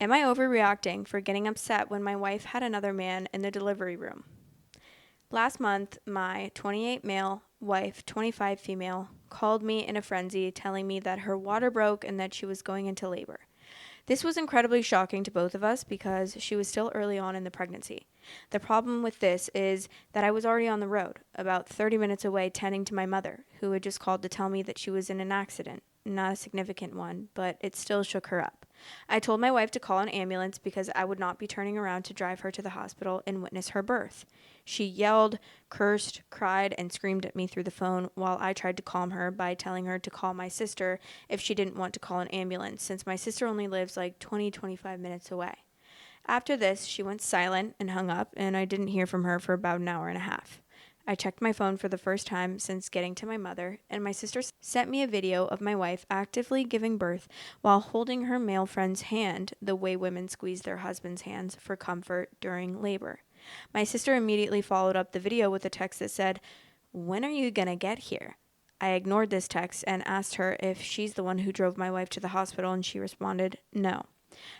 Am I overreacting for getting upset when my wife had another man in the delivery room? Last month, my 28 male wife, 25 female, called me in a frenzy telling me that her water broke and that she was going into labor. This was incredibly shocking to both of us because she was still early on in the pregnancy. The problem with this is that I was already on the road, about 30 minutes away, tending to my mother, who had just called to tell me that she was in an accident. Not a significant one, but it still shook her up. I told my wife to call an ambulance because I would not be turning around to drive her to the hospital and witness her birth. She yelled, cursed, cried, and screamed at me through the phone while I tried to calm her by telling her to call my sister if she didn't want to call an ambulance, since my sister only lives like 25 minutes away. After this, she went silent and hung up, and I didn't hear from her for about an hour and a half. I checked my phone for the first time since getting to my mother, and my sister sent me a video of my wife actively giving birth while holding her male friend's hand the way women squeeze their husband's hands for comfort during labor. My sister immediately followed up the video with a text that said, "When are you gonna get here?" I ignored this text and asked her if she's the one who drove my wife to the hospital, and she responded, "No."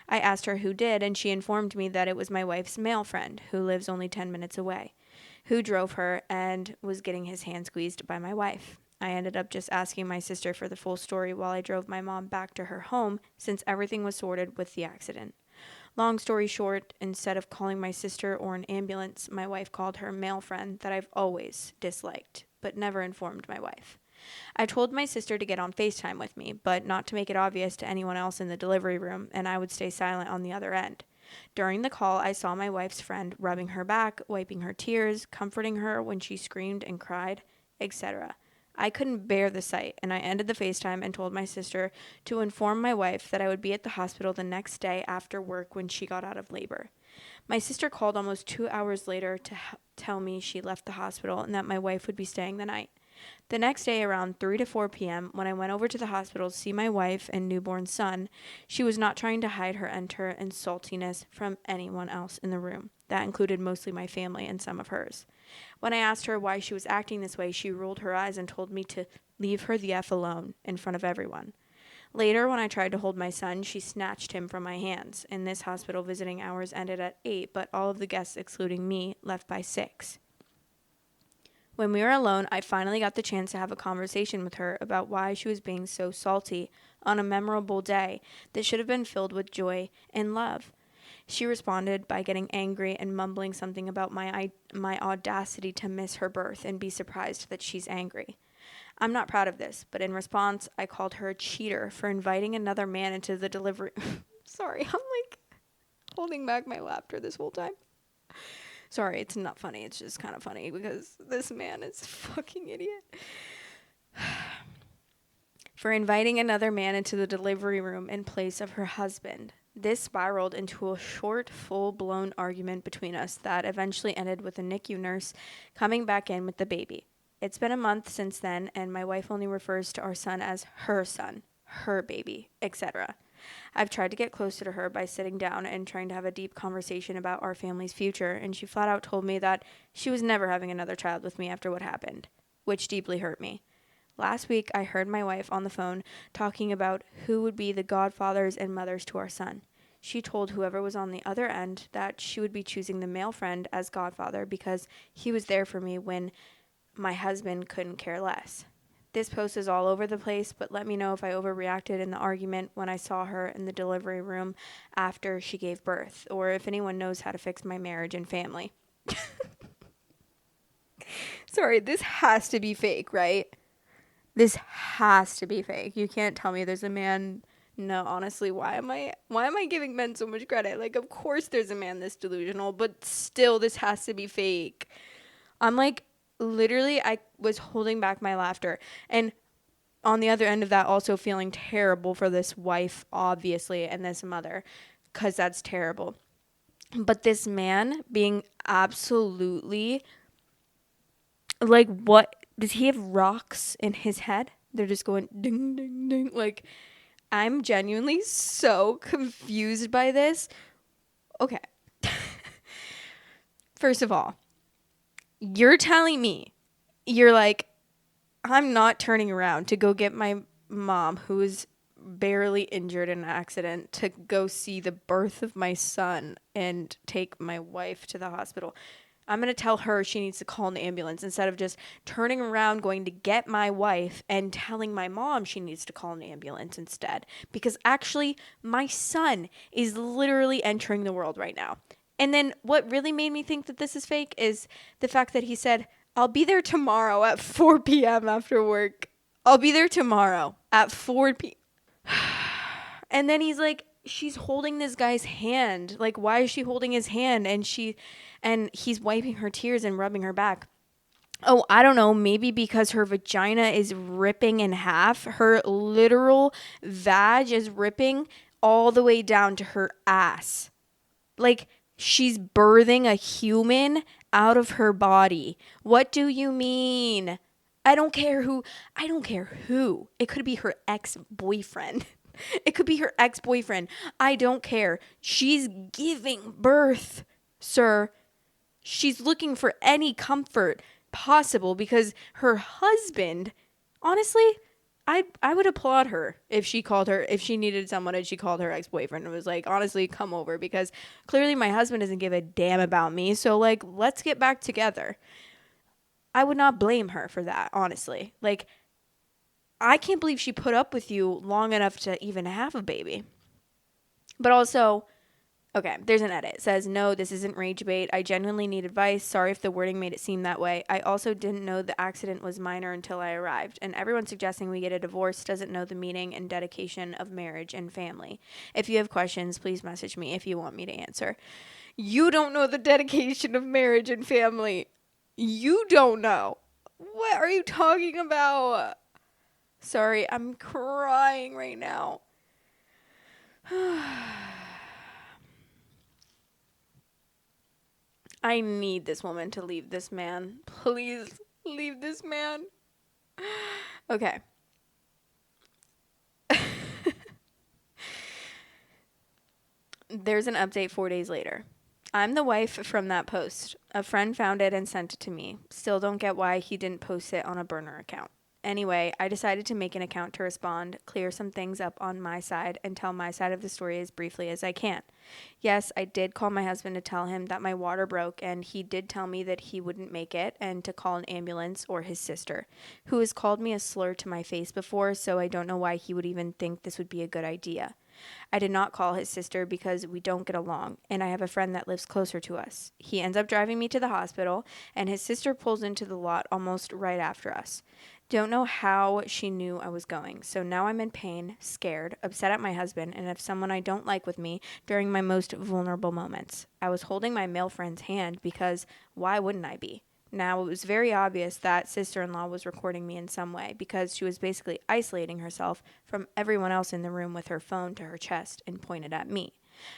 I asked her who did, and she informed me that it was my wife's male friend, who lives only 10 minutes away, who drove her and was getting his hand squeezed by my wife. I ended up just asking my sister for the full story while I drove my mom back to her home, since everything was sorted with the accident. Long story short, instead of calling my sister or an ambulance, my wife called her male friend that I've always disliked, but never informed my wife. I told my sister to get on FaceTime with me, but not to make it obvious to anyone else in the delivery room, and I would stay silent on the other end. During the call, I saw my wife's friend rubbing her back, wiping her tears, comforting her when she screamed and cried, etc. I couldn't bear the sight, and I ended the FaceTime and told my sister to inform my wife that I would be at the hospital the next day after work when she got out of labor. My sister called almost 2 hours later to tell me she left the hospital and that my wife would be staying the night. The next day, around 3 to 4 p.m., when I went over to the hospital to see my wife and newborn son, she was not trying to hide her anger and saltiness from anyone else in the room. That included mostly my family and some of hers. When I asked her why she was acting this way, she rolled her eyes and told me to leave her the F alone in front of everyone. Later, when I tried to hold my son, she snatched him from my hands. In this hospital, visiting hours ended at 8, but all of the guests, excluding me, left by 6. When we were alone, I finally got the chance to have a conversation with her about why she was being so salty on a memorable day that should have been filled with joy and love. She responded by getting angry and mumbling something about my audacity to miss her birth and be surprised that she's angry. I'm not proud of this, but in response, I called her a cheater for inviting another man into the delivery. Sorry, I'm like holding back my laughter this whole time. Sorry, it's not funny. It's just kind of funny because this man is a fucking idiot. For inviting another man into the delivery room in place of her husband. This spiraled into a short, full-blown argument between us that eventually ended with a NICU nurse coming back in with the baby. It's been a month since then, and my wife only refers to our son, her baby, etc. I've tried to get closer to her by sitting down and trying to have a deep conversation about our family's future, and she flat out told me that she was never having another child with me after what happened, which deeply hurt me. Last week, I heard my wife on the phone talking about who would be the godfathers and mothers to our son. She told whoever was on the other end that she would be choosing the male friend as godfather because he was there for me when my husband couldn't care less. This post is all over the place, but let me know if I overreacted in the argument when I saw her in the delivery room after she gave birth, or if anyone knows how to fix my marriage and family. Sorry, this has to be fake, right? This has to be fake. You can't tell me there's a man. No, honestly, why am I giving men so much credit? Like, of course there's a man this delusional, but still this has to be fake. I'm like, literally, I was holding back my laughter. And on the other end of that, also feeling terrible for this wife, obviously, and this mother, because that's terrible. But this man being absolutely, like, what? Does he have rocks in his head? They're just going ding, ding, ding. Like, I'm genuinely so confused by this. Okay. First of all, you're telling me, you're like, I'm not turning around to go get my mom, who is barely injured in an accident to go see the birth of my son and take my wife to the hospital. I'm going to tell her she needs to call an ambulance instead of just turning around going to get my wife and telling my mom she needs to call an ambulance instead. Because actually, my son is literally entering the world right now. And then what really made me think that this is fake is the fact that he said, I'll be there tomorrow at 4 p.m. after work. I'll be there tomorrow at 4 p.m. And then he's like, she's holding this guy's hand. Like, why is she holding his hand? And he's wiping her tears and rubbing her back. Oh, I don't know. Maybe because her vagina is ripping in half. Her literal vag is ripping all the way down to her ass. Like, she's birthing a human out of her body. What do you mean? I don't care who. I don't care who. It could be her ex-boyfriend. It could be her ex-boyfriend. I don't care. She's giving birth, sir. She's looking for any comfort possible because her husband, honestly, I would applaud her if she needed someone and she called her ex-boyfriend and was like, honestly, come over, because clearly my husband doesn't give a damn about me. So like, let's get back together. I would not blame her for that, honestly. Like, I can't believe she put up with you long enough to even have a baby. But also, okay, there's an edit. It says, no, this isn't rage bait. I genuinely need advice. Sorry if the wording made it seem that way. I also didn't know the accident was minor until I arrived. And everyone suggesting we get a divorce doesn't know the meaning and dedication of marriage and family. If you have questions, please message me if you want me to answer. You don't know the dedication of marriage and family. You don't know. What are you talking about? Sorry, I'm crying right now. I need this woman to leave this man. Please leave this man. Okay. There's an update 4 days later. I'm the wife from that post. A friend found it and sent it to me. Still don't get why he didn't post it on a burner account. Anyway, I decided to make an account to respond, clear some things up on my side, and tell my side of the story as briefly as I can. Yes, I did call my husband to tell him that my water broke, and he did tell me that he wouldn't make it and to call an ambulance or his sister, who has called me a slur to my face before, so I don't know why he would even think this would be a good idea. I did not call his sister because we don't get along, and I have a friend that lives closer to us. He ends up driving me to the hospital, and his sister pulls into the lot almost right after us. Don't know how she knew I was going, so now I'm in pain, scared, upset at my husband, and at someone I don't like with me during my most vulnerable moments. I was holding my male friend's hand because why wouldn't I be? Now, it was very obvious that sister-in-law was recording me in some way because she was basically isolating herself from everyone else in the room with her phone to her chest and pointed at me.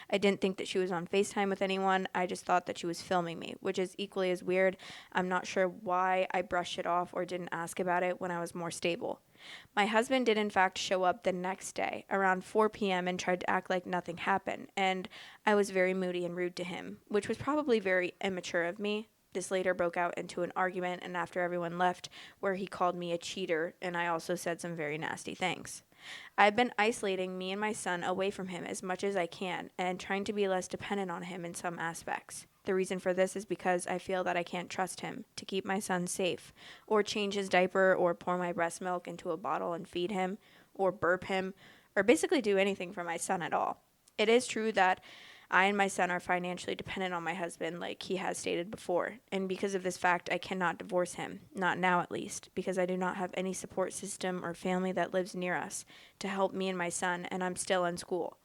I didn't think that she was on FaceTime with anyone. I just thought that she was filming me, which is equally as weird. I'm not sure why I brushed it off or didn't ask about it when I was more stable. My husband did in fact show up the next day around 4 p.m. and tried to act like nothing happened, and I was very moody and rude to him, which was probably very immature of me. This later broke out into an argument, and after everyone left, where he called me a cheater, and I also said some very nasty things. I've been isolating me and my son away from him as much as I can and trying to be less dependent on him in some aspects. The reason for this is because I feel that I can't trust him to keep my son safe, or change his diaper, or pour my breast milk into a bottle and feed him, or burp him, or basically do anything for my son at all. It is true that I and my son are financially dependent on my husband, like he has stated before, and because of this fact, I cannot divorce him, not now at least, because I do not have any support system or family that lives near us to help me and my son, and I'm still in school.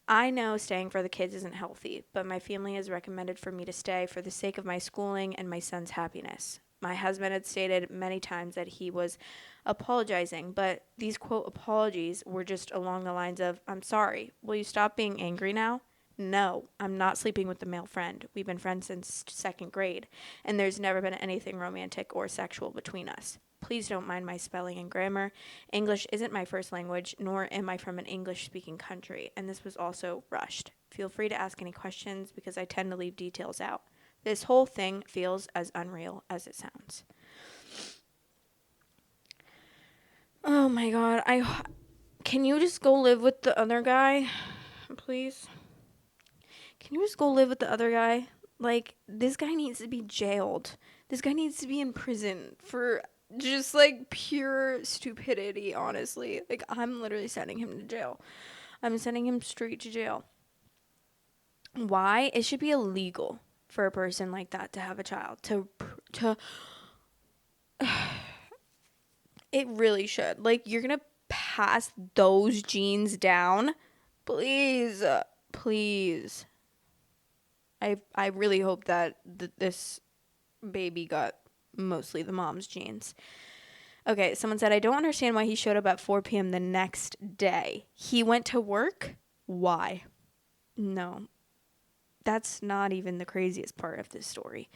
I know staying for the kids isn't healthy, but my family has recommended for me to stay for the sake of my schooling and my son's happiness. My husband had stated many times that he was apologizing, but these quote apologies were just along the lines of, I'm sorry, will you stop being angry now? No, I'm not sleeping with the male friend. We've been friends since second grade, and there's never been anything romantic or sexual between us. Please don't mind my spelling and grammar. English isn't my first language, nor am I from an English-speaking country, and this was also rushed. Feel free to ask any questions because I tend to leave details out. This whole thing feels as unreal as it sounds. Oh my God, can you just go live with the other guy, please? Can you just go live with the other guy? Like, this guy needs to be jailed. This guy needs to be in prison for just like pure stupidity, honestly. Like, I'm literally sending him to jail. I'm sending him straight to jail. Why? It should be illegal for a person like that to have a child. To It really should. Like, you're gonna pass those genes down? Please. Please. I really hope that this baby got mostly the mom's genes. Okay, someone said, I don't understand why he showed up at 4 p.m. the next day. He went to work? Why? No, that's not even the craziest part of this story.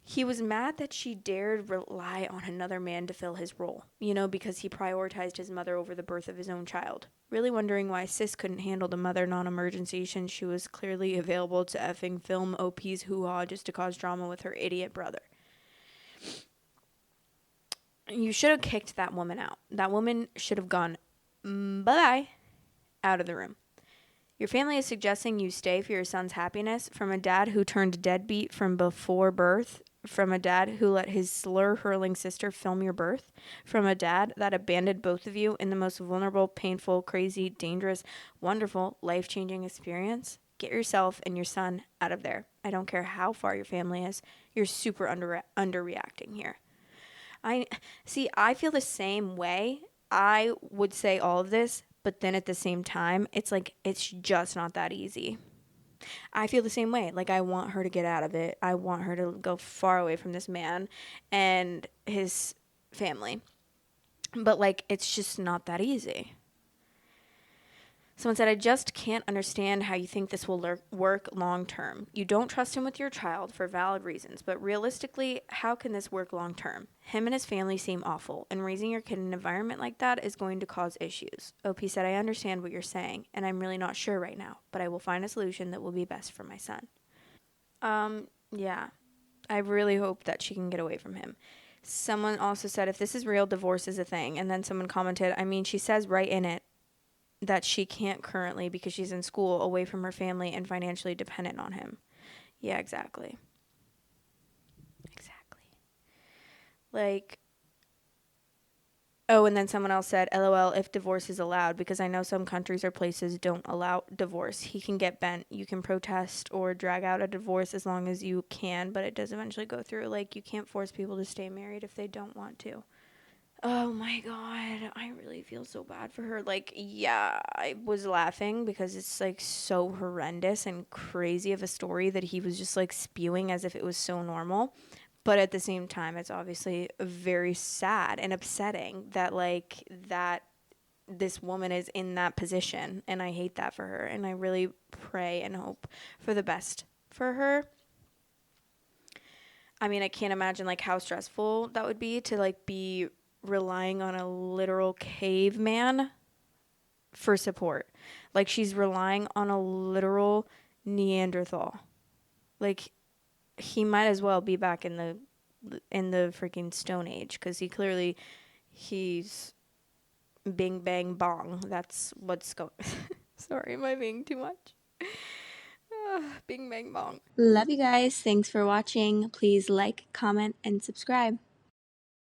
He was mad that she dared rely on another man to fill his role, because he prioritized his mother over the birth of his own child. Really wondering why Sis couldn't handle the mother non-emergency since she was clearly available to effing film OP's hoo-ha just to cause drama with her idiot brother. You should have kicked that woman out. That woman should have gone, bye-bye, out of the room. Your family is suggesting you stay for your son's happiness from a dad who turned deadbeat from before birth, from a dad who let his slur-hurling sister film your birth, from a dad that abandoned both of you in the most vulnerable, painful, crazy, dangerous, wonderful, life-changing experience. Get yourself and your son out of there. I don't care how far your family is. You're super underreacting here. I feel the same way. I would say all of this, but then at the same time, it's like, it's just not that easy. I feel the same way. Like, I want her to get out of it. I want her to go far away from this man and his family. But, like, it's just not that easy. Someone said, I just can't understand how you think this will work long term. You don't trust him with your child for valid reasons, but realistically, how can this work long term? Him and his family seem awful, and raising your kid in an environment like that is going to cause issues. OP said, I understand what you're saying, and I'm really not sure right now, but I will find a solution that will be best for my son. Yeah. I really hope that she can get away from him. Someone also said, if this is real, divorce is a thing. And then someone commented, I mean, she says right in it that she can't currently because she's in school, away from her family, and financially dependent on him. Yeah, exactly. Like, oh, and then someone else said, LOL, if divorce is allowed, because I know some countries or places don't allow divorce. He can get bent. You can protest or drag out a divorce as long as you can, but it does eventually go through. Like, you can't force people to stay married if they don't want to. Oh my God, I really feel so bad for her. Like, yeah, I was laughing because it's like so horrendous and crazy of a story that he was just like spewing as if it was so normal. But at the same time, it's obviously very sad and upsetting that this woman is in that position, and I hate that for her, and I really pray and hope for the best for her. I mean, I can't imagine like how stressful that would be to like be relying on a literal caveman for support. Like, she's relying on a literal Neanderthal. Like, he might as well be back in the freaking Stone Age, because he's bing bang bong. That's what's going. Sorry, am I being too much? Bing bang bong. Love you guys. Thanks for watching. Please like, comment, and subscribe.